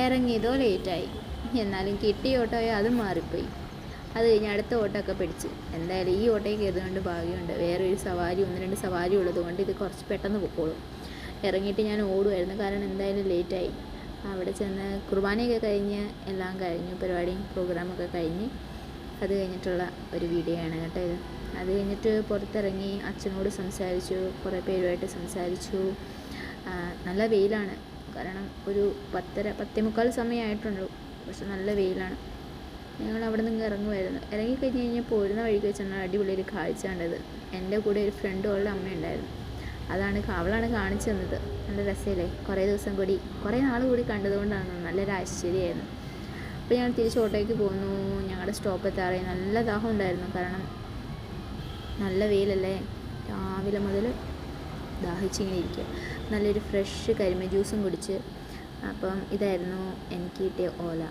ഇറങ്ങിയതോ ലേറ്റായി. എന്നാലും കിട്ടിയ ഓട്ടോയോ അതും മാറിപ്പോയി. അത് കഴിഞ്ഞ് അടുത്ത ഓട്ടമൊക്കെ പിടിച്ച്. എന്തായാലും ഈ ഓട്ടോയിൽ കയറുന്നതുകൊണ്ട് ഭാഗ്യമുണ്ട്. വേറെ ഒരു സവാരി 1-2 സവാരി ഉള്ളതുകൊണ്ട് ഇത് കുറച്ച് പെട്ടെന്ന് പൊക്കോളും. ഇറങ്ങിയിട്ട് ഞാൻ ഓടുമായിരുന്നു, കാരണം എന്തായാലും ലേറ്റായി. അവിടെ ചെന്ന് കുർബാനയൊക്കെ കഴിഞ്ഞ് എല്ലാം കഴിഞ്ഞു, പരിപാടിയും പ്രോഗ്രാമൊക്കെ കഴിഞ്ഞ്. അത് കഴിഞ്ഞിട്ടുള്ള ഒരു വീഡിയോ ആണ് കേട്ടോ ഇത്. അത് കഴിഞ്ഞിട്ട് പുറത്തിറങ്ങി അച്ഛനോട് സംസാരിച്ചു, കുറേ പേരുമായിട്ട് സംസാരിച്ചു. നല്ല വെയിലാണ്, കാരണം ഒരു 10:45 സമയമായിട്ടുള്ളൂ. പക്ഷെ നല്ല വെയിലാണ്. ഞങ്ങൾ അവിടെ നിന്ന് ഇറങ്ങുമായിരുന്നു. ഇറങ്ങിക്കഴിഞ്ഞ് കഴിഞ്ഞാൽ പോരുന്ന വഴിക്ക് വെച്ചാണ് അടിപൊളി ഒരു കാഴ്ച കണ്ടത്. എൻ്റെ കൂടെ ഒരു ഫ്രണ്ടുകളുടെ അമ്മയുണ്ടായിരുന്നു. അവളാണ് കാണിച്ചു തന്നത്. നല്ല രസമില്ലേ, കുറേ നാൾ കൂടി കണ്ടതുകൊണ്ടാണ് നല്ലൊരു ആശ്ചര്യമായിരുന്നു. അപ്പോൾ ഞങ്ങൾ തിരിച്ച് ഓട്ടോയ്ക്ക് പോന്നു. ഞങ്ങളുടെ സ്റ്റോപ്പ് എത്താറായി. നല്ല ദാഹം ഉണ്ടായിരുന്നു, കാരണം നല്ല വെയിലല്ലേ. രാവിലെ മുതൽ ദാഹിച്ചിങ്ങനെ ഇരിക്കുക. നല്ലൊരു ഫ്രഷ് കരിമ്പ് ജ്യൂസും കുടിച്ച്. അപ്പം ഇതായിരുന്നു എനിക്ക് കിട്ടിയ ഓല.